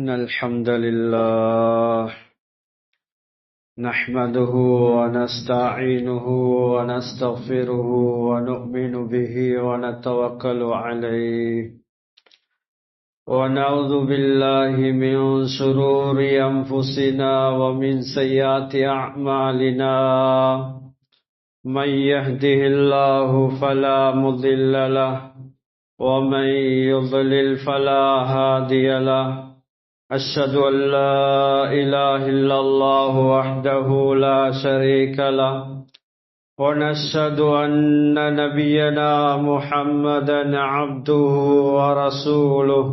إن الحمد لله نحمده ونستعينه ونستغفره ونؤمن به ونتوكل عليه ونعوذ بالله من شرور أنفسنا ومن سيئات أعمالنا من يهده الله فلا مضل له ومن يضلل فلا هادي له أشهد أن لا إله إلا الله وحده لا شريك له ونشهد أن نبينا محمدا عبده ورسوله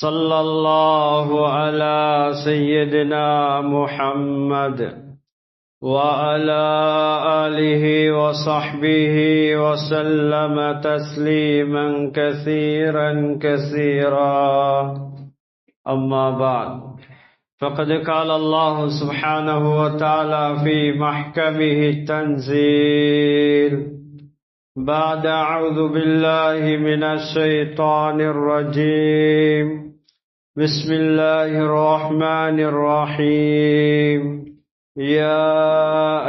صلى الله على سيدنا محمد وعلى آله وصحبه وسلم تسليما كثيرا كثيرا أما بعد فقد قال الله سبحانه وتعالى في محكمه التنزيل بعد أعوذ بالله من الشيطان الرجيم بسم الله الرحمن الرحيم يا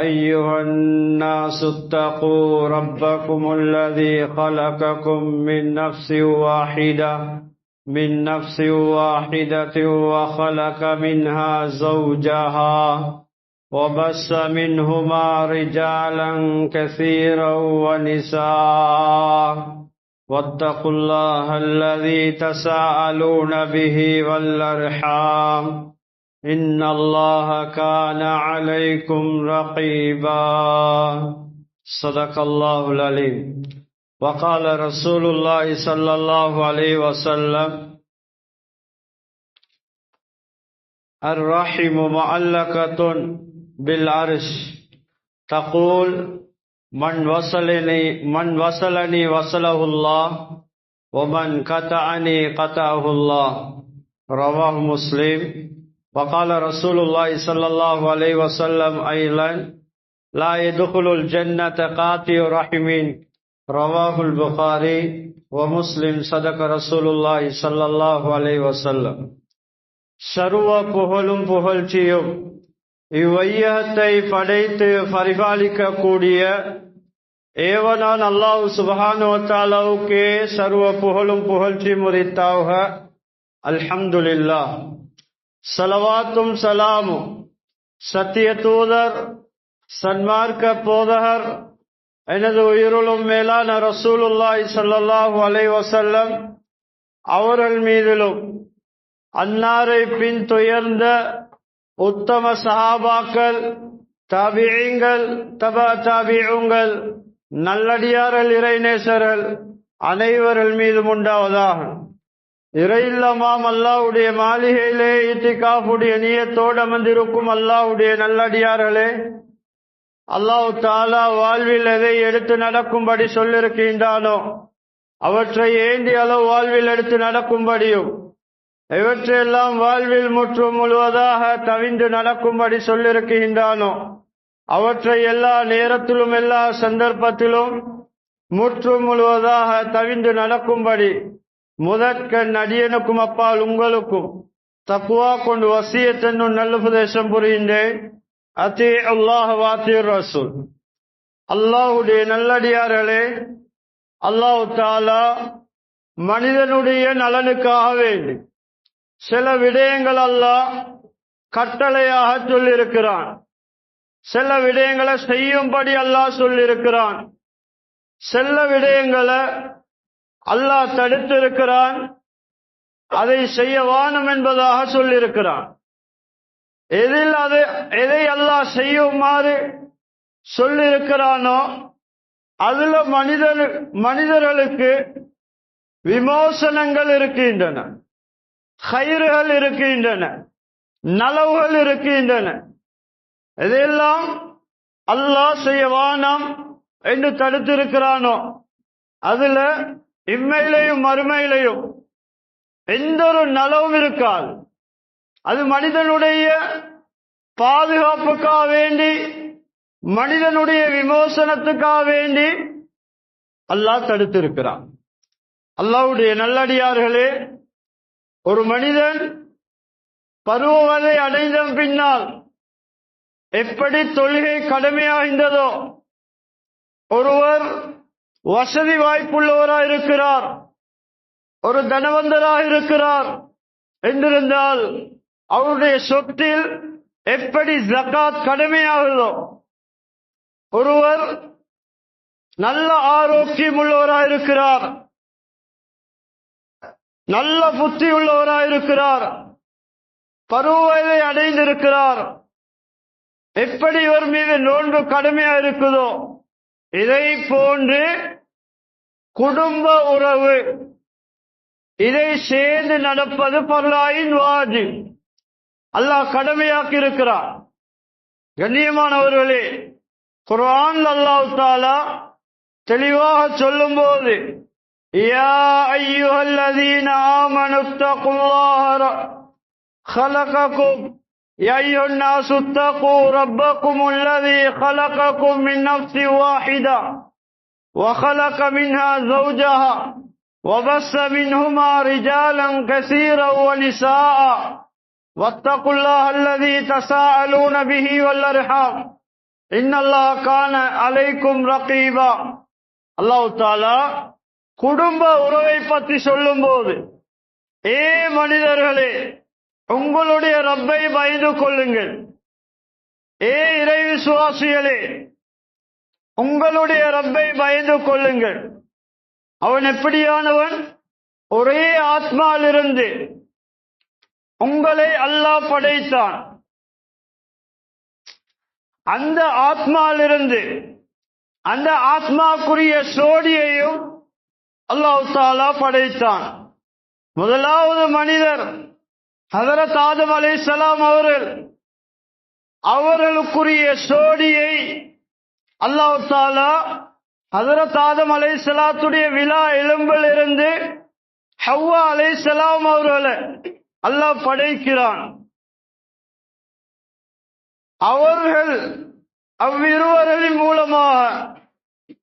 أيها الناس اتقوا ربكم الذي خلقكم من نفس واحدة وخلق منها زوجها وبث منهما رجالا كثيرا ونساء واتقوا الله الذي تساءلون به والأرحام إن الله كان عليكم رقيبا صدق الله العليم وقال رسول الله صلى الله عليه وسلم الرحم معلقة بالعرش تقول من وصلني وصله الله ومن قطعني قطعه الله رواه مسلم وقال رسول الله صلى الله عليه وسلم أيضا لا يدخل الجنة قاطع رحم رواه البخاري ومسلم صدق رسول الله صلى الله عليه وسلم சர்வ புகழும் புகழ்ச்சியும் இவ்வையகத்தை படைத்து பரிபாலிக்க கூடிய ஏவனான் அல்லாஹ் சுப்ஹானஹு வ தஆலாவுக்கே சர்வ புகழும் புகழ்ச்சி முரித்தாக அல்ஹம்துலில்லாஹ். சலவாத்தும் சலாமும் சத்திய தூதர் சன்மார்க்க போதகர் எனது உயிருளும் மேலான ரசூலுல்லாஹி ஸல்லல்லாஹு அலைஹி வஸல்லம் அவர்கள் மீதிலும் அன்னாரை பின் துயர்ந்த உத்தம சஹாபாக்கள் தாபிஈங்கள் தபா தாபிஊங்கள் நல்லடியார்கள் இறைநேசர்கள் அனைவர்கள் மீதும் உண்டாவதாக. இறையில்லமாம் அல்லாஹ்வுடைய மாளிகையிலே இத்திகாஃபுடைய நியத்தோடு அமர்ந்திருக்கும் அல்லாஹ்வுடைய நல்லடியார்களே, அல்லாஹ் தஆலா வாழ்வில் எதை எடுத்து நடக்கும்படி சொல்லிருக்கின்றானோ அவற்றை ஏந்தி அளவு வாழ்வில் எடுத்து நடக்கும்படியும் இவற்றையெல்லாம் வாழ்வில் முற்றும் முழுவதாக தவிந்து நடக்கும்படி சொல்லிருக்கின்றானோ அவற்றை எல்லா நேரத்திலும் எல்லா சந்தர்ப்பத்திலும் முற்றும் முழுவதாக தவிந்து நடக்கும்படி முதற்கண் அடியனுக்கும் அப்பால் உங்களுக்கும் தக்வா கொண்டு வசியத் என்னும் நல்லுபதேசம் புரிகின்றேன். அத்தீ அல்லாஹ் வாத்தீர் ரசூல். அல்லாஹ்வுடைய நல்லடியார்களே, அல்லாஹ் தஆலா மனிதனுடைய நலனுக்காக வேண்டி சில விடயங்கள் அல்லாஹ் கட்டளையாக சொல்லியிருக்கிறான், சில விடயங்களை செய்யும்படி அல்லாஹ் சொல்லியிருக்கிறான், சில விடயங்களை அல்லாஹ் தடுத்திருக்கிறான், அதை செய்ய வானம் என்பதாக சொல்லியிருக்கிறான். எதை அல்லாஹ் செய்யுமாறு சொல்லியிருக்கிறானோ அதுல மனிதர்களுக்கு விமோசனங்கள் இருக்கின்றன, ஹைர்கள் இருக்கின்றன, நலவுகள் இருக்கின்றன. இதெல்லாம் அல்லாஹ் செய்ய வானம் என்று தடுத்திருக்கிறானோ அதுல இம்மையிலையும் மறுமையிலையும் எந்த ஒரு நலவும் இருக்காது. அது மனிதனுடைய பாதுகாப்புக்காக வேண்டி, மனிதனுடைய விமோசனத்துக்காக வேண்டி அல்லாஹ் தடுத்திருக்கிறான். அல்லாஹ்வுடைய நல்லடியார்களே, ஒரு மனிதன் பருவவதை அடைந்த பின்னால் எப்படி தொழுகை கடமையாகின்றதோ, ஒருவர் வசதி வாய்ப்புள்ளவராக இருக்கிறார், ஒரு தனவந்தராக இருக்கிறார் என்றிருந்தால் அவருடைய சொத்தில் எப்படி ஜகாத் கடமையாகுதோ, ஒருவர் நல்ல ஆரோக்கியம் உள்ளவராக இருக்கிறார், நல்ல புத்தி உள்ளவராக இருக்கிறார், பருவவதை அடைந்திருக்கிறார், எப்படி இவர் மீது நோன்பு கடமையா இருக்குதோ, இதை போன்று குடும்ப உறவு இதை சேர்ந்து நடப்பது பர்லாயின் வாஜிப், அல்லாஹ் கடமையாக்கி இருக்கிறார். கண்ணியமானவர்களே, குர்ஆன் அல்லாஹ் தஆலா தெளிவாக சொல்லும்போது, யா அய்யுஹல்லதீன ஆமனு தகுல்லாஹ خلقكم يا أيها الناس اتقوا ربكم الذي خلقكم من نفس واحدة وخلق منها زوجها وبث منهما رجالا كثيرا ونساء واتقوا الله الذي تساءلون به والأرحام إن الله كان عليكم رقيبا. அல்லாஹ் தஆலா குடும்ப உறவை பற்றி சொல்லும்போது, ஏ மனிதர்களே, உங்களுடைய ரப்பை பயந்து கொள்ளுங்கள், ஏ இறை விசுவாசிகளே, உங்களுடைய ரப்பை பயந்து கொள்ளுங்கள். அவன் எப்படியானவன்? ஒரே ஆத்மாவிலிருந்து உங்களை அல்லாஹ் படைத்தான். அந்த ஆத்மாவிலிருந்து அந்த ஆத்மாக்குரிய சோடியையும் அல்லாஹ் தஆலா படைத்தான். முதலாவது மனிதர் ஹஜ்ரத் ஆதம் அலைஹிஸ்ஸலாம் அவர்களுக்குரிய சோடியை அல்லாஹ் தஆலா ஹஜ்ரத் ஆதம் அலைஹிஸ்ஸலாத்துடைய விலா எலும்பிலிருந்து ஹவ்வா அலைஹிஸ்ஸலாம் அவர்களை அல்லாஹ் படைக்கிறான். அவர்கள் அவ்விருவரின் மூலமாக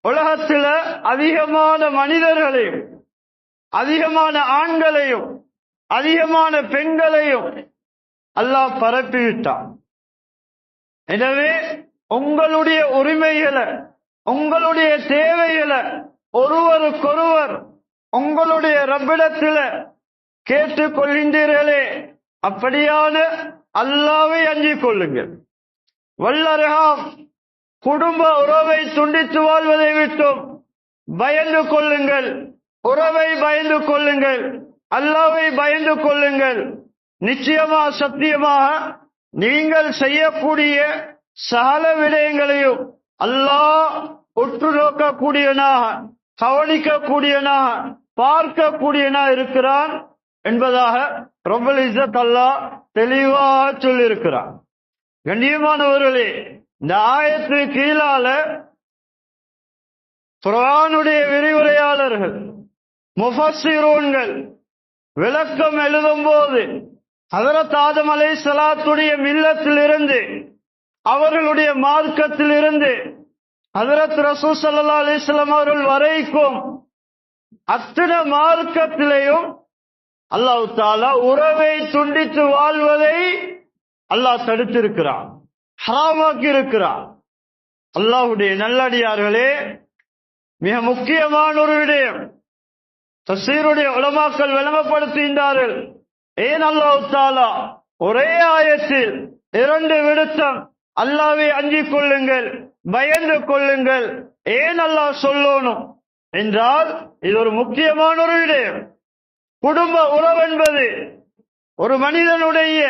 உலகத்தில் அதிகமான மனிதர்களையும் அதிகமான ஆண்களையும் அதிகமான பெண்களையும் அல்லாஹ் பரப்பிவிட்டான். எனவே உங்களுடைய உரிமைகளை, உங்களுடைய தேவைகளை ஒருவருக்கொருவர் உங்களுடைய ரப்பிடத்தில் கேட்டுக் கொள்கின்றீர்களே, அப்படியான அல்லாஹ்வை அஞ்சிக் கொள்ளுங்கள். வல்லர்ஹாம், குடும்ப உறவை துண்டித்து வாழ்வதை விட்டும் பயந்து கொள்ளுங்கள். உறவை பயந்து கொள்ளுங்கள், அல்லாஹ்வை பயந்து கொள்ளுங்கள். நிச்சயமாக சத்தியமாக நீங்கள் செய்யக்கூடிய சகல விடயங்களையும் அல்லாஹ் உற்று நோக்கக்கூடியவனாக, கவனிக்கக்கூடியவனாக, பார்க்கக்கூடியவனாக இருக்கிறான் என்பதாக ரப்பல் இஸ்ஸத் அல்லாஹ் தெளிவாக சொல்லியிருக்கிறான். கண்ணியமானவர்களே, இந்த ஆயத்து கீழால குர்ஆனுடைய விரிவுரையாளர்கள், முஃபஸ்ஸிரூன்கள் விளக்கம் எழுதும் போது ஹஜ்ரத் ஆதம் அலைஹிஸ்ஸலாத்துடைய மில்லத்திலிருந்து, அவர்களுடைய மார்க்கத்திலிருந்து ஹஜ்ரத் ரசூல் ஸல்லல்லாஹு அலைஹி வஸல்லம் அவர்கள் வரைக்கும் அத்தனை மார்க்கத்திலேயும் அல்லாஹ் தஆலா உறவை துண்டித்து வாழ்வதை அல்லாஹ் தடுத்திருக்கிறான், ஹராமாக்கி இருக்கிறான். அல்லாஹ்வுடைய நல்லடியார்களே, மிக முக்கியமான ஒரு விடயம் தஃசீருடைய உலமாக்கள் விளங்கப்படுத்துகின்றார்கள். ஏன் அல்லாஹ் தஆலா ஒரே ஆயத்தில் இரண்டு விடுத்தம் அல்லாஹ்வை அஞ்சிக் கொள்ளுங்கள், பயந்து கொள்ளுங்கள் ஏன் அல்லாஹ் சொல்லணும் என்றால், இது ஒரு முக்கியமான ஒரு விடயம். குடும்ப உறவு என்பது ஒரு மனிதனுடைய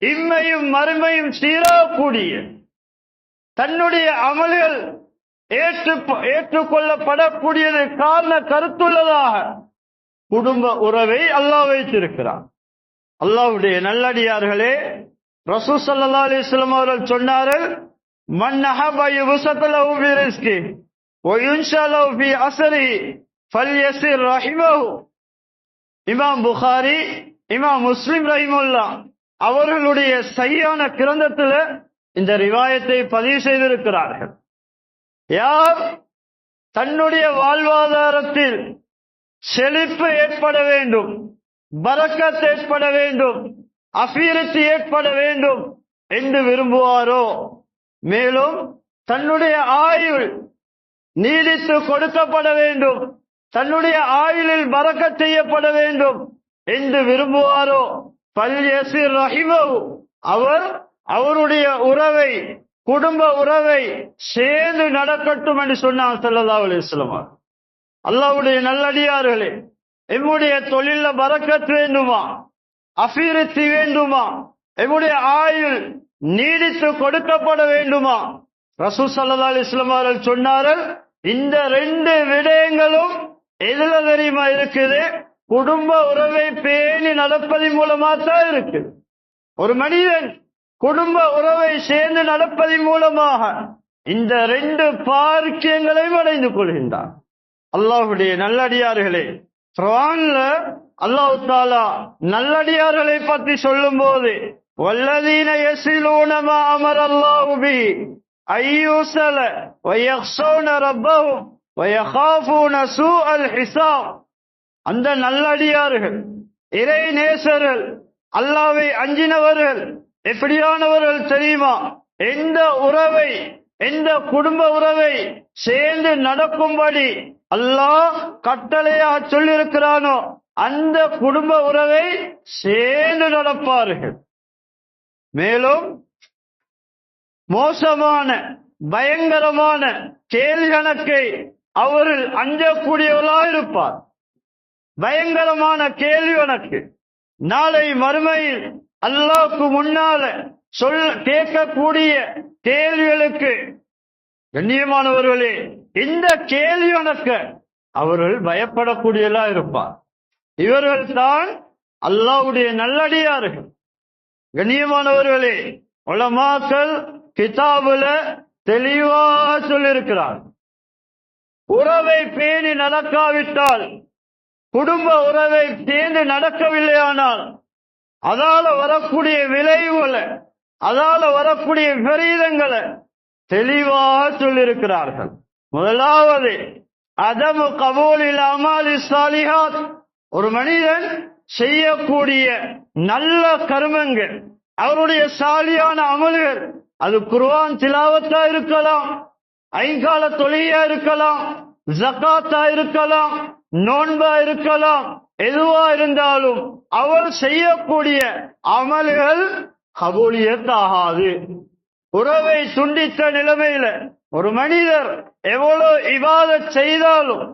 இம்மையும் மறுமையும் சீராகக்கூடிய, தன்னுடைய அமல்கள் ஏற்றுக்கொள்ளப்படக்கூடியது காரண கருத்துள்ளதாக குடும்ப உறவை அல்லாஹ் வைத்திருக்கிறார். அல்லாஹ்வுடைய நல்லடியார்களே, ரசூல் ஸல்லல்லாஹு அலைஹி வஸல்லம் அவர்கள் சொன்னார்கள், மன் அஹப்ப யுபஸத லஹு ஃபி ரிஸ்கி வ யுன்ஷா லஹு ஃபி அஸ்ரிஹி ஃபல்யஸிர் ரஹிமஹு. இமாம் புகாரி, இமாம் முஸ்லிம் ரஹிமஹுல்லாஹ் அவர்களுடைய சஹீஹான கிரந்தத்தில் இந்த ரிவாயத்தை பதிவு செய்திருக்கிறார்கள். யார் தன்னுடைய வாழ்வாதாரத்தில் செழிப்பு ஏற்பட வேண்டும், பரக்கத் ஏற்பட வேண்டும், அபிவிருத்தி ஏற்பட வேண்டும் என்று விரும்புவாரோ, மேலும் தன்னுடைய ஆயுள் நீடித்து கொடுக்கப்பட வேண்டும், தன்னுடைய ஆயுளில் பரக்கத் செய்யப்பட வேண்டும் என்று விரும்புவாரோ, பல்யசிர் ரஹிமஹு, அவர் அவருடைய உறவை, குடும்ப உறவை சேர்ந்து நடக்கட்டும் என்று சொன்னார் ஸல்லல்லாஹு அலைஹி வஸல்லம். அல்லாஹ்வுடைய நல்லடியார்களே, எம்முடைய தொழில பரக்கத் வேண்டுமா, அபிவிருத்தி வேண்டுமா, எம்முடைய ஆயுள் நீடித்து கொடுக்கப்பட வேண்டுமா, ரசூல் ஸல்லல்லாஹு அலைஹி வஸல்லம் அவர்கள் சொன்னார்கள், இந்த 2 விடயங்களும் எதுல தெரியுமா இருக்குது? குடும்ப உறவை பேணி நடப்பதன் மூலமா தான் இருக்கு. ஒரு மனிதன் குடும்ப உறவை சேர்ந்து நடப்பதன் மூலமாக இந்த 2 பாக்கியங்களையும் அடைந்து கொள்கின்றான். அல்லாஹ்வுடைய நல்லடியார்களே, குர்ஆன்ல அல்லாஹ் தஆலா நல்லடியார்களை பற்றி சொல்லும் போது, வல்லதீன யஸிலூன மா அமரல்லாஹு பிஹி அய்யுஸல வயக்ஷௌன ரப்பஹும் வயகாஃபூன சூஅல் ஹிசாப், அந்த நல்லடியார்கள், இறை நேசர்கள், அல்லாஹ்வை அஞ்சினவர்கள் எப்படியானவர்கள் தெரியுமா? எந்த உறவை, எந்த குடும்ப உறவை சேர்ந்து நடக்கும்படி அல்லாஹ் கட்டளையாக சொல்லியிருக்கிறானோ அந்த குடும்ப உறவை சேர்ந்து நடப்பார்கள். மேலும் மோசமான பயங்கரமான கேள்வி கணக்கை அவர்கள் அஞ்சக்கூடியவர்களாக இருப்பார். பயங்கரமான கேள்வி கணக்கு நாளை மறுமையில் அல்லாஹ்வுக்கு முன்னால கேட்கக்கூடிய கேள்விகளுக்கு, கண்ணியமானவர்களே, இந்த கேள்வி கணக்க அவர்கள் பயப்படக்கூடியவர்களா இருப்பார். இவர்கள் தான் அல்லாஹ்வுடைய நல்லடியார்கள். கண்ணியமானவர்களே, உலமாக்கள் கிதாபுல தெளிவாக சொல்லியிருக்கிறார், உறவை பேணி நடக்காவிட்டால், குடும்ப உறவை சேர்ந்து நடக்கவில்லையானால் அதால வரக்கூடிய விளைவுகளை, அதால வரக்கூடிய விபரீதங்களை தெளிவாக சொல்லியிருக்கிறார்கள். முதலாவது அதமு கபூலில் அமாலி சாலிஹாத், ஒரு மனிதன் செய்யக்கூடிய நல்ல கர்மங்கள், அவருடைய சாலியான அமல்கள், அது குர்ஆன் திலாவத்தா இருக்கலாம், ஐங்கால தொழுகையா இருக்கலாம், ஜகாத்தா இருக்கலாம், நோன்பா இருக்கலாம், எதுவா இருந்தாலும் அவர் செய்யக்கூடிய அமல்கள் கபூலியத் ஆகாது. உறவை துண்டித்த நிலைமையில ஒரு மனிதர் எவ்வளவு இபாதத் செய்தாலும்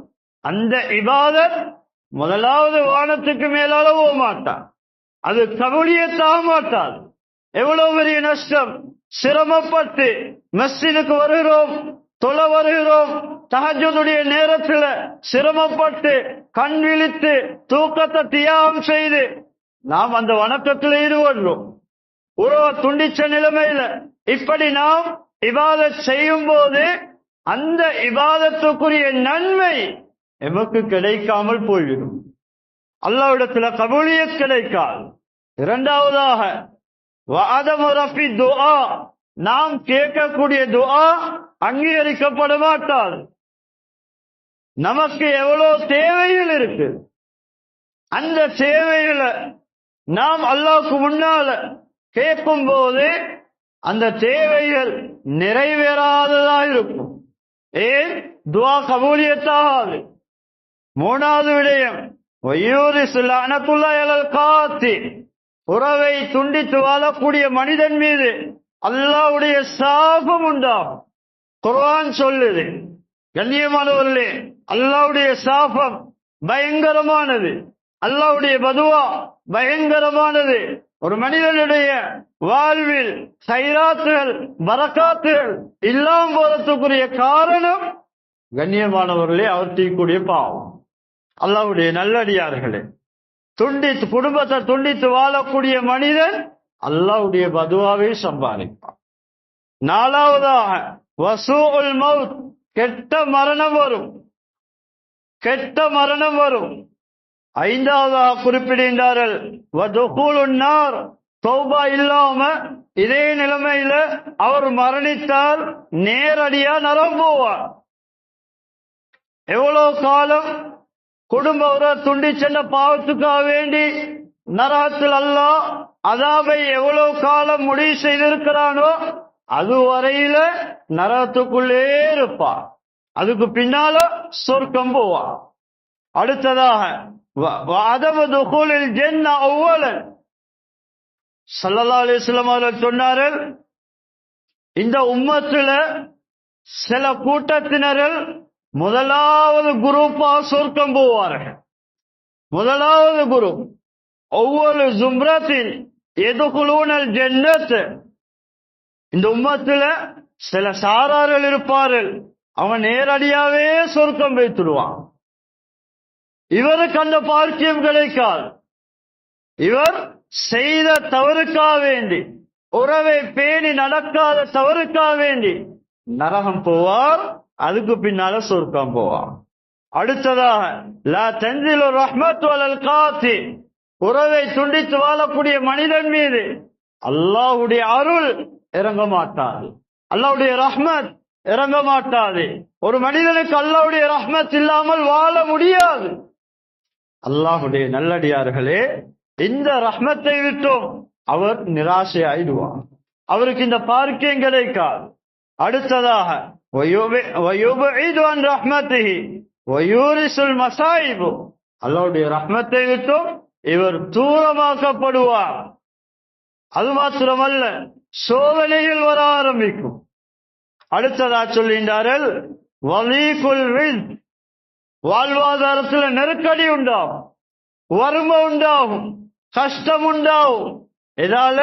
அந்த இபாதத் முதலாவது வானத்துக்கு மேலால போக மாட்டான், அது கபூலியத்தாக மாட்டாது. எவ்வளவு பெரிய நஷ்டம்! சிரமப்பட்டு மஸ்ஜிதுக்கு வருகிறோம், தொழ வருகிறோம், தஹஜ்ஜுடைய நேரத்தில் சிரமப்பட்டு கண் விழித்து தூக்கத்தை தியாகம் செய்து நாம் அந்த வணக்கத்தில் ஈடுபடுறோம். உறவை துண்டிச்ச நிலைமையில இப்படி நாம் இபாதத் செய்யும் போது அந்த இபாதத்துக்குரிய நன்மை எமக்கு கிடைக்காமல் போய்விடும், அல்லாஹ்விடத்துல கபூலியத் கிடைக்காது. இரண்டாவதாக வஅதமு ரஃபி துஆ, நாம் கேட்கக்கூடிய துஆ அங்கீகரிக்கப்பட மாட்டாது. நமக்கு எவ்வளவு தேவைகள் இருக்கு, அந்த தேவைகளை நாம் அல்லாஹ்வுக்கு முன்னால கேட்கும் போது அந்த தேவைகள் நிறைவேறாததா இருக்கும். ஏன்? துஆ கபூலியத்தாகாது. மூணாவது விடயம் வயூரிசு லஅனத்துல்லாஹி அலல் காத்தி, உறவை துண்டித்து வாழக்கூடிய மனிதன் மீது அல்லாஹ்வுடைய சாபம் உண்டாகும். குர்ஆன் சொல்லுது. கண்ணியமானவர்களே, அல்லாஹ்வுடைய சாபம் பயங்கரமானது, அல்லாஹ்வுடைய பதுவா பயங்கரமானது. ஒரு மனிதனுடைய வாழ்வில் கைராத்துகள் பரக்காத்துகள் இல்லாம போறதுக்குரிய காரணம் கண்ணியமானவர்களே அவர் செய்யக்கூடிய பாவம். அல்லாஹ்வுடைய நல்லடியார்களே, துண்டித்து குடும்பத்தை துண்டித்து வாழக்கூடிய மனிதன் அல்லாஹ்வுடைய பதுவாவை சம்பாதிப்பான். நாலாவதாக வசூஉல் மௌத், கெட்ட மரணம் வரும், கெட்ட மரணம் வரும். ஐந்தாவதாக குறிப்பிடுகின்றார்கள் வதுகுலுன் நார், தௌபா இல்லாம இதே நிலைமையில அவர் மரணித்தால் நேரடியா நரகம் போவார். எவ்வளவு காலம் குடும்ப உறவை துண்டி சென்ற பாவத்துக்காக வேண்டி நரகத்தில் அல்லாஹ் அதாபை எவ்வளவு காலம் முடிவு செய்திருக்கிறானோ அதுவரையில நரகத்துக்குள்ளே இருப்பான். அதுக்கு பின்னால சொர்க்கம் போவான். அடுத்ததாக அதபு துகூலில் ஜன்னah அவ்வலன் ஸல்லல்லாஹு அலைஹி வஸல்லம் அவர்கள் சொன்னார்கள், இந்த உம்மத்துல சில கூட்டத்தினர்கள் முதலாவது குரூப்பா சொர்க்கம் போவார்கள். முதலாவது குரூப் ஒவ்வொரு ஜும்ரத்தில் எதுகுலூனல் ஜன்னத். இந்த உம்மத்துல சில சாரார்கள் இருப்பார்கள், அவன் நேரடியாவே சொர்க்கம் வைத்துடுவான். இவருக்கு அந்த பாக்கியம் கிடைக்காது. இவர் செய்த தவறுக்காக வேண்டி, உறவை பேணி நடக்காத தவறுக்காக வேண்டி நரகம் போவார். அதுக்கு பின்னால சொர்க்கம் போவார். அடுத்ததாக லா தன்சிலு ரஹ்மத்து அலல் காத்தி, உறவை துண்டித்து வாழக்கூடிய மனிதன் மீது அல்லாஹ்வுடைய அருள் இறங்க மாட்டாது, அல்லாஹ்வுடைய ரஹ்மத் இறங்க மாட்டாது. ஒரு மனிதனுக்கு அல்லாஹ்வுடைய ரஹ்மத் இல்லாமல் வாழ முடியாது. அல்லாஹ்வுடைய நல்லடியார்களே, இந்த ரஹ்மத்தை விட்டும் அவர் நிராசையாயிடுவார். அவருக்கு இந்த பாக்கியம் கிடைக்காது. அடுத்ததாக வயுபஇது அன் ரஹ்மத்திஹி வயூரிசுல் மசாயிபு, அல்லாஹ்வுடைய ரஹ்மத்தை விட்டும் இவர் தூரமாக்கப்படுவார். அது மாத்திரமல்ல, சோதனைகள் வர ஆரம்பிக்கும். அடுத்ததா சொல்கின்றார்கள், வலீகுல் ரிஸ்க், வாழ்வாதாரத்தில் நெருக்கடி உண்டாகும், வறுமை உண்டாகும், கஷ்டம் உண்டாகும். இதால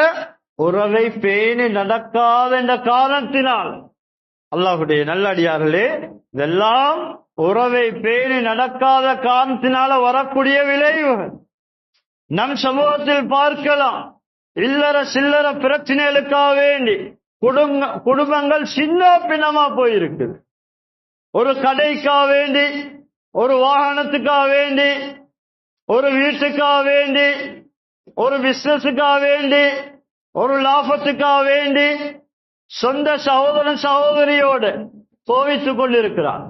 உறவை பேணி நடக்காத என்ற காரணத்தினால், அல்லாஹ்வுடைய நல்லடியார்களே, இதெல்லாம் உறவை பேணி நடக்காத காரணத்தினால வரக்கூடிய விளைவுகள். நம் சமூகத்தில் பார்க்கலாம், இல்லற சில்லற பிரச்சனைகளுக்காக வேண்டி குடும்பங்கள் சின்ன பின்னமா போயிருக்குது. ஒரு கடைக்காக வேண்டி, ஒரு வாகனத்துக்காக வேண்டி, ஒரு வீட்டுக்காக வேண்டி, ஒரு பிசினஸுக்காக வேண்டி, ஒரு லாபத்துக்காக வேண்டி சொந்த சகோதரன் சகோதரியோடு கோவித்துக் கொண்டிருக்கிறார்.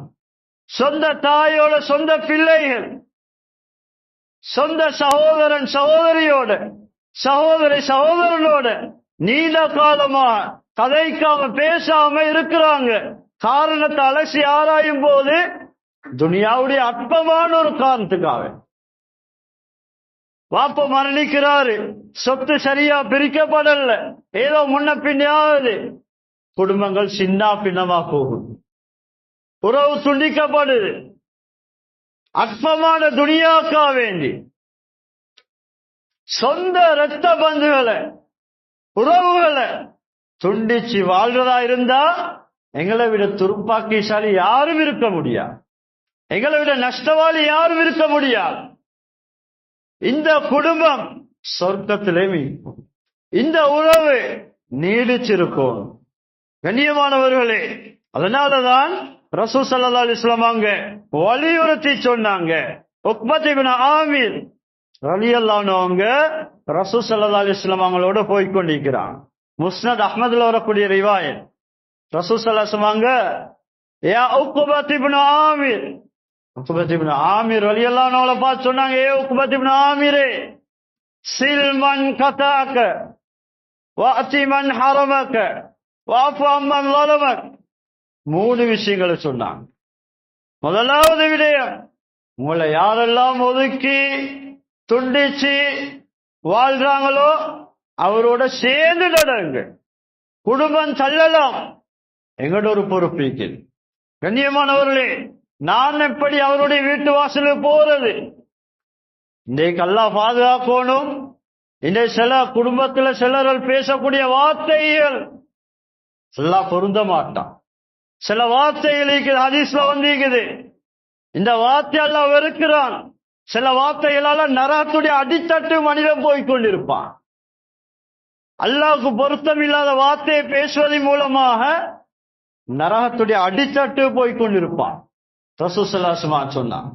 சொந்த தாயோட, சொந்த பிள்ளைகள், சொந்த சகோதரன் சகோதரியோட, சகோதரி சகோதரனோட நீண்ட காலமாக கதைக்காம பேசாம இருக்கிறாங்க. காரணத்தை அலசி ஆராயும் போது துனியாவுடைய அற்பமான ஒரு காரணத்துக்காக. வாப்ப மரணிக்கிறாரு, சொத்து சரியா பிரிக்கப்படல, ஏதோ முன்ன பின்னாவது குடும்பங்கள் சின்ன பின்னமா போகும், உறவு துண்டிக்கப்படுது. அற்பமான துனியாக்கா வேண்டி சொந்த இரத்த பந்துகளை, உறவுகளை துண்டிச்சு வாழ்றதா இருந்தா எங்களை விட துருப்பாக்கிசாலி யாரும் இருக்க முடியாது, எங்களை விட நஷ்டவாளி யாரும் இருக்க முடியாது. இந்த குடும்பம் சொர்க்கத்திலே மீட்கும், இந்த உறவு நீடிச்சிருக்கும். கண்ணியமானவர்களே, அதனாலதான் ரசூல் ஸல்லல்லாஹு அலைஹி வஸல்லம் அங்க வலியுறுத்தி சொன்னாங்க. உக்பத் இப்னு ஆமிர் ரலியல்லாஹு அன்ஹு அவங்க ரசூல் ஸல்லல்லாஹு அலைஹி வஸல்லம் அவங்களோட போய் கொண்டிருக்கிறாங்க. முஸ்னத் அஹ்மதுல வரக்கூடிய ரிவாயத். ரசூல் ஸல்லல்லாஹு அலைஹி வஸல்லம் அங்க யா உக்பத் இப்னு ஆமிர், உக்பத் இப்னு ஆமிர் ரலியல்லாஹு அன்ஹு அவங்கள பார்த்து சொன்னாங்க, ஏ உக்பத் இப்னு ஆமிரே, சில்மன் கதாக்க வஅதி மன் ஹரமக வஅஃபு அம்மன் ஸலமக். மூணு விஷயங்களை சொன்னாங்க. முதலாவது விடயம், உங்களை யாரெல்லாம் ஒதுக்கி துண்டிச்சு வாழ்றாங்களோ அவரோட சேர்ந்து நடங்க. குடும்பம் தள்ளலாம், எங்களோட ஒரு பொறுப்பு இருக்குது. கண்ணியமானவர்களே, நான் எப்படி அவருடைய வீட்டு வாசலுக்கு போறது? இன்றைக்கு அல்லாஹ் பாதுகாக்கணும். இன்றைக்கு சில குடும்பத்தில் சிலர்கள் பேசக்கூடிய வார்த்தைகள் எல்லாம் பொருந்த மாட்டான். சில வார்த்தைகள் ஹதீஸ்ல வந்திருக்குது, இந்த வார்த்தை அல்லாஹ் வெறுக்கிறான். சில வார்த்தைகளால நரகத்துடைய அடித்தட்டு மனிதன் போய்கொண்டிருப்பான். அல்லாஹ்வுக்கு பொருத்தம் இல்லாத வார்த்தையை பேசுவதன் மூலமாக நரகத்துடைய அடித்தட்டு போய்கொண்டிருப்பான். ரசூல் ஸல்லல்லாஹு அலைஹி வஸல்லம் சொன்னான்.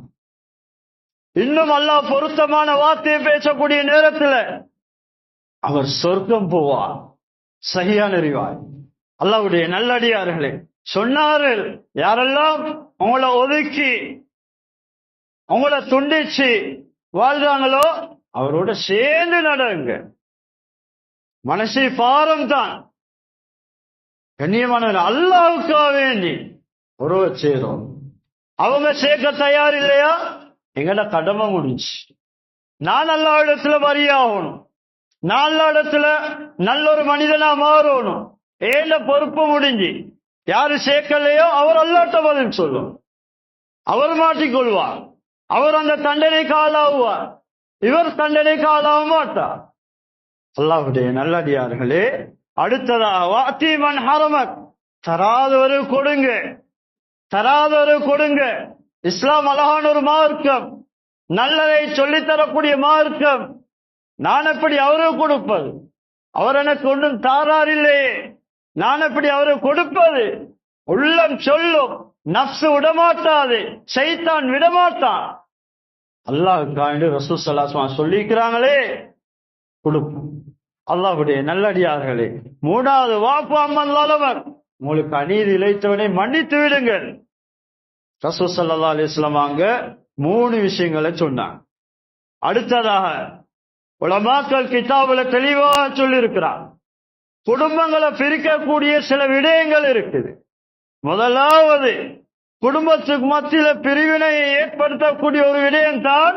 இன்னும் அல்லாஹ் பொருத்தமான வார்த்தையை பேசக்கூடிய நேரத்தில் அவர் சொர்க்கம் போவார். சஹீஹான ரிவாயத். அல்லாஹ்வுடைய நல்லடியார்களே சொன்னார்கள், யாரெல்லாம் உங்களை ஒதுக்கி உங்களை துண்டிச்சு வாழ்றாங்களோ அவரோட சேர்ந்து நடங்க. மனசை பாரம் தான். கண்ணியமானவர், அல்லாஹ்வுக்காக வேண்டி ஒருவ சேரும். அவங்க சேர்க்க தயார் இல்லையா, எங்கட கடமை முடிஞ்சு. நான் அல்லாஹ் இடத்துல வரியாகணும், நான் அல்லாஹ் இடத்துல நல்ல ஒரு மனிதனா மாறணும். ஏன பொறுப்பு முடிஞ்சு. யாரு சேர்க்கலையோ அவர் அல்லாஹ்ட்ட பதில் சொல்லும். அவர் மாட்டிக்கொள்வார். அவர் அந்த தண்டனைக்கு ஆளாகுவார். இவர் தண்டனைக்கு ஆளாக மாட்டார். அல்லாஹ்வுடைய நல்லடியார்களே, அடுத்ததாக வாத்திமன் ஹரமக், தராதவரு கொடுங்க, தராதவரு கொடுங்க. இஸ்லாம் அழகான ஒரு மார்க்கம், நல்லதை சொல்லித்தரக்கூடிய மார்க்கம். நான் எப்படி அவருக்கு கொடுப்பது? அவர் எனக்கு ஒன்றும் தாரார் இல்லையே, நான் எப்படி அவருக்கு கொடுப்பது? உள்ளம் சொல்லும், நஃப்சு விடமாட்டாது, ஷைத்தான் விடமாட்டான். அல்லாஹ்வுக்காக ரசூல் ஸல்லல்லாஹு அலைஹி வஸல்லம் சொல்லிக்கிறாங்களே, கொடுப்போம். அல்லாஹ்வுடைய நல்லடியார்களே, மூணாவது வாஃபு அம்மன் ஸலமக், உங்களுக்கு அநீதி இழைத்தவனை மன்னித்து விடுங்கள். ரசூல் ஸல்லல்லாஹு அலைஹி வஸல்லம் அங்க 3 விஷயங்களை சொன்னாங்க. அடுத்ததாக உலமாக்கள் கிதாபுல தெளிவாக சொல்லி இருக்கிறார். குடும்பங்களை பிரிக்கக்கூடிய சில விடயங்கள் இருக்குது. முதலாவது, குடும்பத்துக்கு மத்தியில பிரிவினையை ஏற்படுத்தக்கூடிய ஒரு விடயம் தான்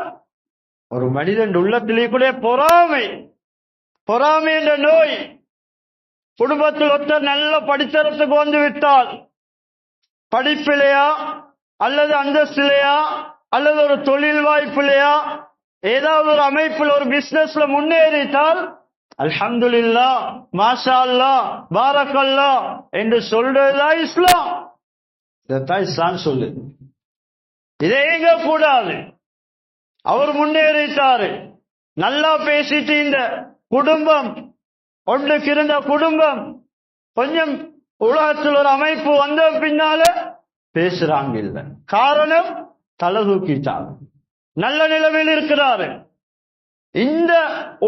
ஒரு மனிதன் உள்ளத்திலே கூட பொறாமை. பொறாமை என்ற நோய். குடும்பத்தில் ஒருத்தர் நல்ல படித்தரத்துக்கு வந்து விட்டால், படிப்பிலையா அல்லது அந்தஸ்திலையா அல்லது ஒரு தொழில் வாய்ப்பிலையா ஏதாவது ஒரு அமைப்பில் ஒரு பிசினஸ்ல முன்னேறிட்டால், அல்ஹம்துலில்லாஹ், மாஷா அல்லாஹ், பாரக்கல்லாஹ் என்று சொல்றதுதான் இஸ்லாம். இதைத்தான் இஸ்லாம் சொல்லுது. இதை எங்க கூடாது. அவர் முன்னேறிட்டாரு, நல்லா பேசிட்டு இந்த குடும்பம் ஒன்றுக்கு இருந்த குடும்பம் கொஞ்சம் உலகத்தில் ஒரு அமைப்பு வந்த பின்னால பேசுறாங்க இல்ல. காரணம், தலை தூக்கிட்டாங்க, நல்ல நிலைமையில் இருக்கிறாரு. இந்த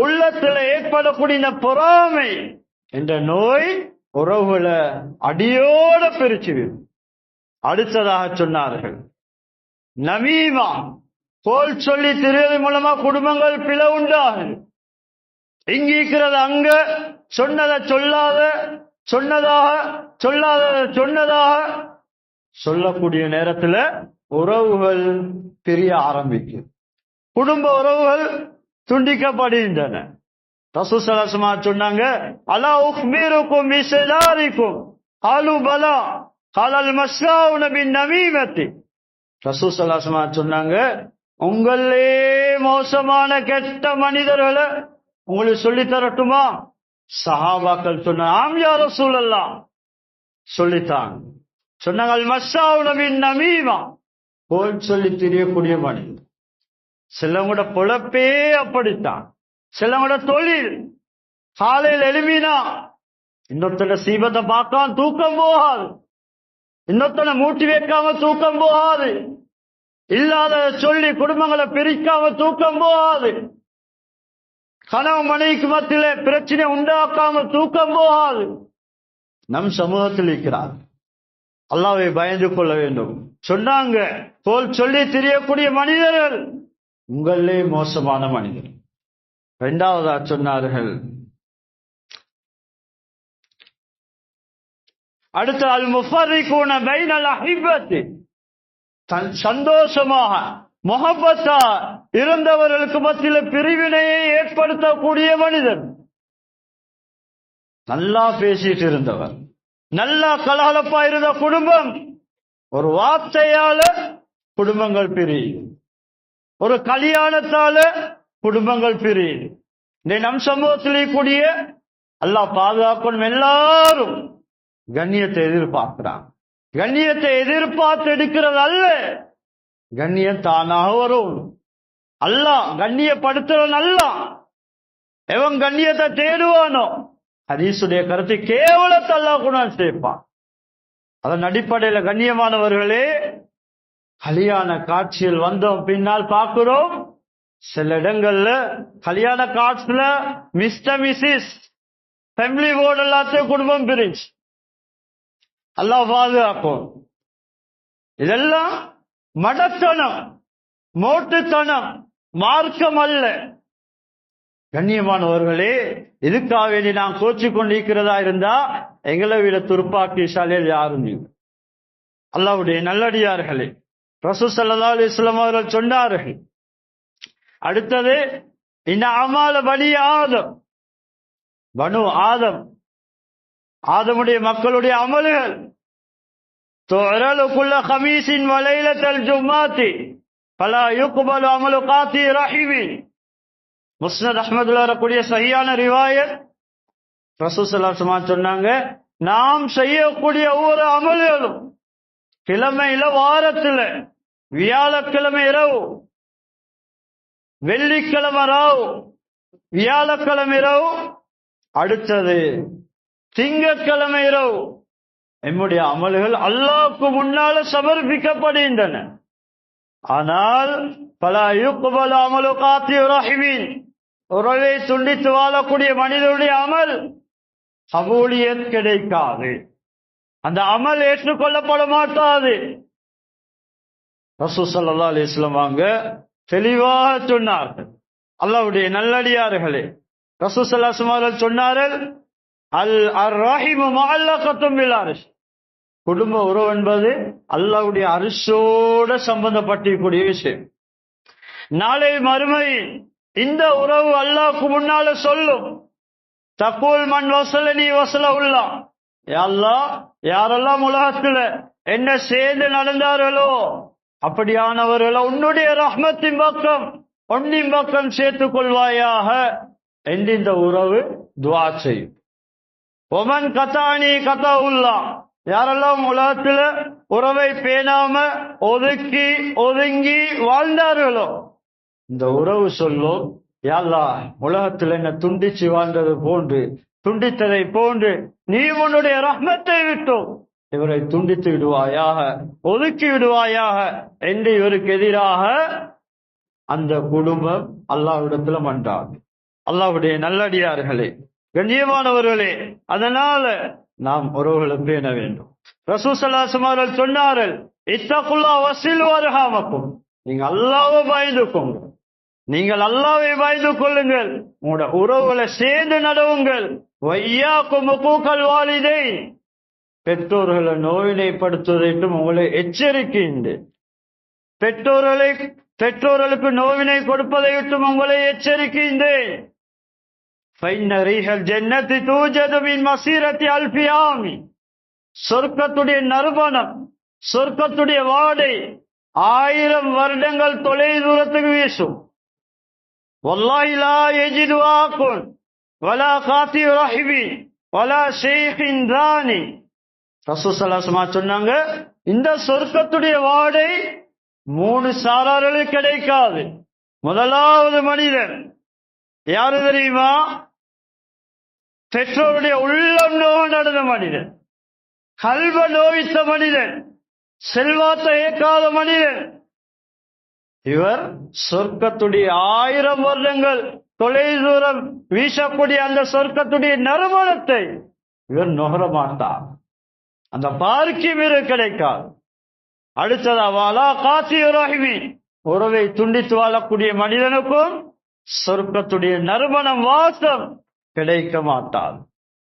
உள்ளத்துல ஏற்படக்கூடிய இந்த பொறாமை என்ற நோய் உறவுகளை அடியோட பிரிச்சுவிடும். அடுத்ததாக சொன்னார்கள், நமீமா, கோல் சொல்லி திரியது மூலமா குடும்பங்கள் பிளவுண்டாகுது. இங்க இருக்கிறது அங்க, சொன்னதை சொல்லாத, சொன்னதாக சொல்லாத சொன்னதாக சொல்லக்கூடிய நேரத்துல உறவுகள் பிரிய ஆரம்பிக்கும். குடும்ப உறவுகள் துண்டிக்கப்படுகின்றன. ரசூல் ஸல்லல்லாஹு அலைஹி வஸல்லம் சொன்னாங்க, அலா உக்பிருக்கும் பிஸலாரிக்கும் காலு பலா காலல் மஸ்ஸாவுன பின் நமீமத்தி. ரசூல் ஸல்லல்லாஹு அலைஹி வஸல்லம் சொன்னாங்க, உங்களே மோசமான கெட்ட மனிதர்களை உங்களுக்கு சொல்லி தரட்டுமா? சஹாபாக்கள் சொன்னாங்க, ஆம் யா ரசூலல்லாஹ், சொல்லித்தாங்க. சொன்னாங்க, அல் மஸ்ஸாவுன பின் நமீமா, கோல் சொல்லி தெரியக்கூடிய மனிதர். சிலவங்களோட பொழப்பே அப்படித்தான். சிலவங்களோட தொழில், காலையில் எழுப்பினா இன்னொருத்தன சீபத்தை பார்க்காம தூக்கம் போகாது, இன்னொருத்தனை மூட்டி வைக்காம தூக்கம் போகாது, இல்லாத சொல்லி குடும்பங்களை பிரிக்காம தூக்கம் போகாது, கணவன் மனைவிக்கு மத்தியில பிரச்சனை உண்டாக்காம தூக்கம் போகாது. நம் சமூகத்தில் இருக்கிறார். அல்லாஹ்வை பயந்து கொள்ள வேண்டும். சொன்னாங்க, போல் சொல்லி தெரியக்கூடிய மனிதர்கள் உங்களே மோசமான மனிதர். இரண்டாவதா சொன்னார்கள், அடுத்த அல் முஃபர்ரிகூன பைனல் அஹிப்பத்தி, சந்தோஷமாக முஹப்பத்தா இருந்தவர்களுக்கு மத்தியில பிரிவினையை ஏற்படுத்தக்கூடிய மனிதன். நல்லா பேசிட்டு இருந்தவர், நல்லா கலகலப்பா இருந்த குடும்பம் ஒரு வார்த்தையால குடும்பங்கள் பிரியும், ஒரு கல்யாணத்தால குடும்பங்கள் பிரியும். இந்த நம் சமூகத்திலே கூடிய அல்லாஹ் பாதுகாக்கணும். எல்லாரும் கண்ணியத்தை எதிர்பார்க்கிறான். கண்ணியத்தை எதிர்பார்த்து எடுக்கிறது அல்ல, கண்ணியம் தானாக வரும். அல்லாஹ் கண்ணியப்படுத்துறவன் அல்லாஹ். எவன் கண்ணியத்தை தேடுவானோ ஹதீஸுடைய கருத்தை கேவலத்தை அல்லாஹ் குணம் சேர்ப்பான். அதன் அடிப்படையில கண்ணியமானவர்களே, கல்யாண காட்சியில் வந்தோம் பின்னால் பார்க்கிறோம், சில இடங்கள்ல கல்யாண காட்சியில மிஸ்டர் மிஸ்ஸஸ் ஃபேமிலி போர்டு எல்லாத்தையும் குடும்பம் பிரிச்சு. அல்லாஹ் பாதுகாக்கும். இதெல்லாம் மடத்தனம், மோட்டுத்தனம், மார்க்கம் அல்ல. கண்ணியமானவர்களே, இதுக்காக வேண்டி நான் கோச்சு கொண்டிருக்கிறதா இருந்தா எங்களை விட துருப்பாக்கிசாலியில் யாரும் இல்லை. அல்லாஹ்வுடைய நல்லடியார்களே, ரசூல் ஸல்லல்லாஹு அலைஹி வஸல்லம் அவர்கள் சொன்னார்கள், அடுத்தது இன்ன அமால பனி ஆதம், பனு ஆதம், ஆதமுடைய மக்களுடைய அமல்கள் துஅரலு குல்ல கமீஸின் வ லைலத்தல் ஜும்ஆத்தி ஃபலா யுக்பலு அமலு காத்தி ரஹீமி. முஸ்னத் அஹ்மதுல வரக்கூடிய சஹீஹான ரிவாயத், ரசூல் ஸல்லல்லாஹு அலைஹி வஸல்லம் சொன்னாங்க, நாம் செய்யக்கூடிய ஒவ்வொரு அமல்களும் கிழமையில, வாரத்துல, வியாழக்கிழமை இரவு, வெள்ளிக்கிழமை ராவு, வியாழக்கிழமை இரவு, அடுத்தது திங்கட்கிழமை இரவு, நம்முடைய அமல்கள் அல்லாஹ்வுக்கு முன்னால சமர்ப்பிக்கப்படுகின்றன. ஆனால் பலா யுக்பலு அமலு காத்தி ரஹீமின், உறவை துண்டித்து வாழக்கூடிய மனிதனுடைய அமல் கபூலியத் கிடைக்காது, அந்த அமல் ஏற்றுக்கொள்ளப்பட மாட்டாது. ரசூல் ஸல்லல்லாஹு அலைஹி வஸல்லம் வாங்க தெளிவாக சொன்னார்கள். அல்லாஹ்வுடைய நல்லடியார்களே, ரசூல் ஸல்லல்லாஹு அலைஹி வஸல்லம் சொன்னார்கள், அல் அர்ரஹீமு முஅல்லகத்தும் பில் அர்ஷ், குடும்ப உறவு என்பது அல்லாஹ்வுடைய அரிசோட சம்பந்தப்பட்டிருக்கூடிய விஷயம். நாளை மறுமை இந்த உறவு அல்லாஹ்வுக்கு முன்னால சொல்லும், தக்கூல் மன் வஸலனி வஸலஹுல்லா, யா அல்லாஹ், யாரெல்லாம் உலகத்துல என்ன சேர்ந்து நடந்தார்களோ அப்படியானவர்களோ உன்னுடைய ரஹ்மத்தின் பக்கம், உன்னின் பக்கம் சேர்த்துக் கொள்வாயாக என்று இந்த உறவு துஆ செய்யும். ஒமன் கதானி கதாவுல்லா, யாரெல்லாம் உலகத்துல உறவை பேணாம ஒதுக்கி ஒதுங்கி வாழ்ந்தார்களோ இந்த உறவு சொல்லும், யா அல்லாஹ், உலகத்தில் என்ன துண்டிச்சு வாழ்ந்தது போன்று, துண்டித்ததை போன்று நீ உன்னுடைய ரஹ்மத்தை விட்டோம் இவரை துண்டித்து விடுவாயாக, ஒதுக்கி விடுவாயாக என்று இவருக்கு எதிராக அந்த குடும்பம் அல்லாஹ்விடத்துல மன்றாடும். அல்லாஹ்வுடைய நல்லடியார்களே, கண்ணியமானவர்களே, அதனால நாம் உறவுகளை பேண வேண்டும். ரசூல் ஸல்லல்லாஹு அலைஹி வஸல்லம் சொன்னார்கள், இத்தகுல்லாஹ் வஸிலு அர்ஹாமக்கும், நீங்க அல்லாஹ்வை பயந்துக்கோங்க, நீங்கள் அல்லாஹ்வை பயந்து கொள்ளுங்கள், உங்களோட உறவுகளை சேர்ந்து நடவுங்கள். வையாக்கும் உக்கூக்கல் வாலிதைன், பெற்றோர்களை நோவினைப்படுத்துவதற்கும் உங்களை எச்சரிக்கின்றேன். பெற்றோர்களுக்கு நோவினை கொடுப்பதை விட்டும் உங்களை எச்சரிக்கின்றேன். ஃபைன்ன ரீஹல் ஜன்னத்தி தூஜது மின் மஸீரத்தி அல்ஃபி ஆமி, சொர்க்கத்துடைய நறுமணம், சொர்க்கத்துடைய வாடை 1000 வருடங்கள் தொலை தூரத்துக்கு வீசும். வல்லாஹி லா யஜிது ஆகுன் வலா காத்தி ரஹிபி வலா ஷைஹின் ரானி. ரசூல் ஸல்லல்லாஹு அலைஹி வஸல்லம் சொன்னாங்க, இந்த சொர்க்கத்துடைய வாடை 3 சாரார்களுக்கு கிடைக்காது. முதலாவது மனிதன் யாரு தெரியுமா? பெற்றோருடைய உள்ளம் நோக நடந்த மனிதன், கல்வ நோவித்த மனிதன், செல்வாத்தை ஏற்காத மனிதன். இவர் சொர்க்கத்துடைய 1000 வருடங்கள் தொலை தூரம் வீசக்கூடிய அந்த சொர்க்கத்துடைய நறுமணத்தை இவர் நுகர மாட்டார், அந்த பார்க்கியம் இவர் கிடைக்காது. அடுத்ததா வாலா காசி ரஹிமி, உறவை துண்டித்து வாழக்கூடிய மனிதனுக்கும் சொர்க்கத்துடைய நறுமணம், வாசம் கிடைக்க மாட்டாது.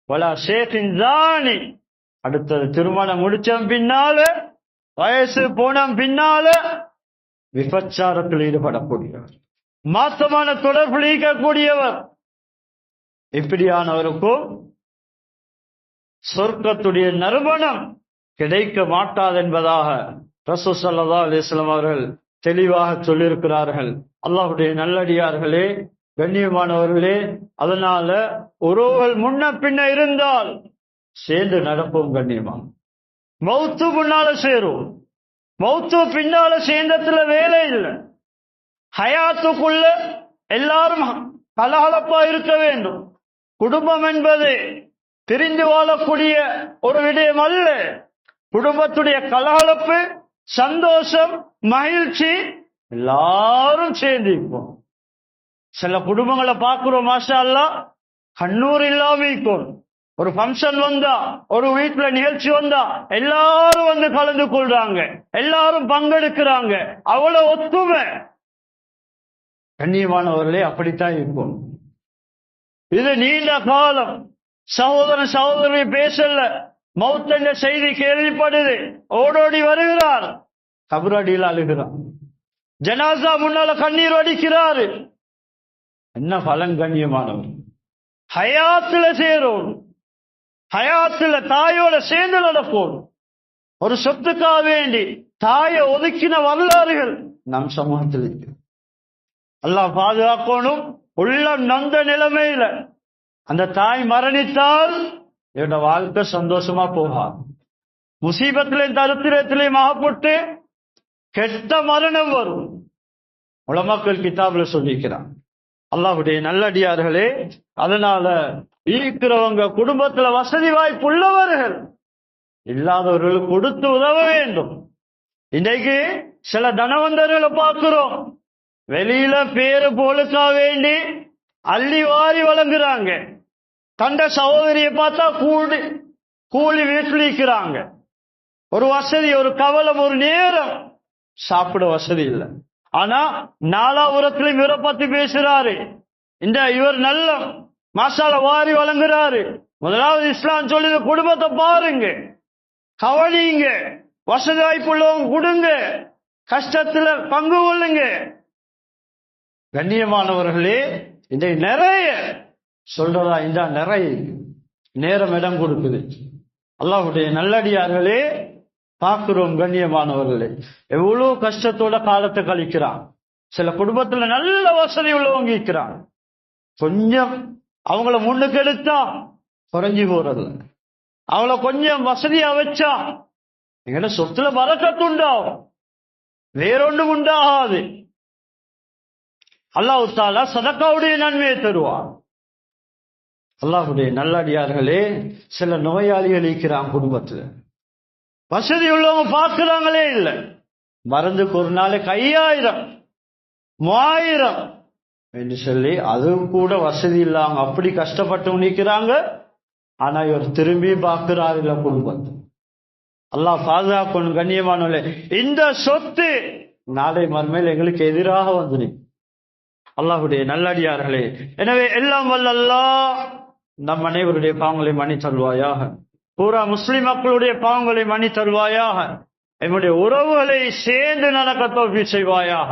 வலா ஷேகின் ஜானி, அடுத்தது திருமணம் முடிச்ச பின்னால, வயசு போன பின்னால விபச்சாரத்தில் ஈடுபடக்கூடியவர், மாத்தமான தொடர்பில் ஈர்க்கக்கூடியவர், இப்படியானவருக்கும் சொர்க்கத்துடைய நறுமணம் கிடைக்க மாட்டாது என்பதாக ரசூல் ஸல்லல்லாஹு அலைஹி வஸல்லம் அவர்கள் தெளிவாக சொல்லியிருக்கிறார்கள். அல்லாஹ்வுடைய நல்லடியார்களே, கண்ணியமானவர்களே, அதனால உறவுகள் முன்ன பின்ன இருந்தால் சேர்ந்து நடப்போம். கண்ணியமா, மௌத்து முன்னால சேரும், மௌத்து பின்னால சேர்ந்ததுல வேலை இல்லை. ஹயாத்துக்குள்ள எல்லாரும் கலகலப்பா இருக்க வேண்டும். குடும்பம் என்பது பிரிந்து வாழக்கூடிய ஒரு விடயம் அல்ல. குடும்பத்துடைய கலகலப்பு, சந்தோஷம், மகிழ்ச்சி எல்லாரும் சேர்ந்திருப்போம். சில குடும்பங்களை பார்க்கிறோம், மாஷா அல்லாஹ், கண்ணூர் இல்லாம இருக்கும். ஒரு ஃபங்க்ஷன் வந்தா, ஒரு வீட்டுல நிகழ்ச்சி வந்தா எல்லாரும் வந்து கலந்து கொள்றாங்க, எல்லாரும் பங்கெடுக்கிறாங்க, அவ்வளவு ஒத்துமை. கண்ணியமானவர்களே, அப்படித்தான் இருக்கும். இது நீண்ட காலம். சகோதரன் சகோதரி பேசல, மௌத் என்ற செய்தி கேள்விப்படுது, ஓடோடி வருகிறார், கபரடியில் அழுகிறார், ஜனாசா முன்னால கண்ணீர் வடிக்கிறாரு. என்ன பலன் கண்ணியமானவர்? ஹயாத்துல சேரும், ஹயாத்துல தாயோட சேர்ந்து நடப்போம். ஒரு சொத்துக்காக வேண்டி தாயை ஒதுக்கின வரலாறுகள் நம் சமூகத்தில் இருக்கு. அல்லாஹ் பாதுகாக்கணும். உள்ளம் நொந்த நிலைமையில அந்த தாய் மரணித்தால் என்னோட வாழ்க்கை சந்தோஷமா போகாது. முசீபத்திலையும் தரித்திரத்திலையும் ஆகப்பட்டு கெட்ட மரணம் வரும். உலமாக்கள் கிதாபுல சொல்லிக்கிறான். அல்லாஹ்வுடைய நல்லடியார்களே, அதனால இருக்கிறவங்க குடும்பத்துல வசதி வாய்ப்பு உள்ளவர்கள் இல்லாதவர்களுக்கு கொடுத்து உதவ வேண்டும். இன்றைக்கு சில தனவந்தர்களை பார்க்கிறோம், வெளியில பேரு போலுக்கா வேண்டி அள்ளி வாரி வழங்குறாங்க. கண்ட சகோதரியை பார்த்தா கூலி வீட்டிலிக்கிறாங்க. ஒரு வசதி, ஒரு கவலம், ஒரு நேரம் சாப்பிட வசதி இல்லை. ஆனா நாலாபுரத்திலும் இவரை பத்தி பேசுறாரு. இந்த இவர் நல்ல மசாலா வாரி வழங்குறாரு. முதலாவது இஸ்லாம் சொல்லுது, குடும்பத்தை பாருங்க, கவனிங்க, வசதி வாய்ப்பு உள்ளவங்க கொடுங்க, கஷ்டத்துல பங்கு கொள்ளுங்க. கண்ணியமானவர்களே, இந்த நிறைய சொல்றதா இந்த நிறைய நேரம் இடம் கொடுக்குது. அல்லாஹ்வுடைய நல்லடியார்களே, பார்க்கிறோம் கண்ணியமானவர்களே, எவ்வளவு கஷ்டத்தோட காலத்தை கழிக்கிறான். சில குடும்பத்துல நல்ல வசதி உள்ளவங்க இருக்கிறான், கொஞ்சம் அவங்கள முன்னுக்கு எடுத்தா குறைஞ்சி போறது, அவங்கள கொஞ்சம் வசதியா வச்சா எங்கட சொத்துல பரக்கத்து உண்டாகும், வேறொன்றும் உண்டாகாது. அல்லாஹ் தஆலா சதக்காவுடைய நன்மையை தருவார். அல்லாஹ்வுடைய நல்லடியார்களே, சில நோயாளிகள் இருக்கிறான் குடும்பத்துல, வசதி உள்ளவங்க பார்க்கிறாங்களே இல்ல, மருந்துக்கு ஒரு நாளைக்கு 5000 3000 என்று சொல்லி அதுவும் கூட வசதி இல்லாம அப்படி கஷ்டப்பட்டு நிற்கிறாங்க. ஆனா இவர் திரும்பி பார்க்கிறார் இல்ல குடும்பத்தை. அல்லாஹ் பாதுகாக்கணும் கண்ணியமானவர்களே. இந்த சொத்து நாளை மறுமையில் எங்களுக்கு எதிராக வந்து அல்லாஹ்வுடைய நல்லடியார்களே, எனவே எல்லாம் வல்ல அல்லாஹ் நம் அனைவருடைய பாவங்களை மன்னித்தருள்வாயாக, பூரா முஸ்லிம் மக்களுடைய பாவங்களை மன்னித்தருள்வாயாக, எம்முடைய உறவுகளை சேர்ந்து நடக்க தௌஃபீக் செய்வாயாக.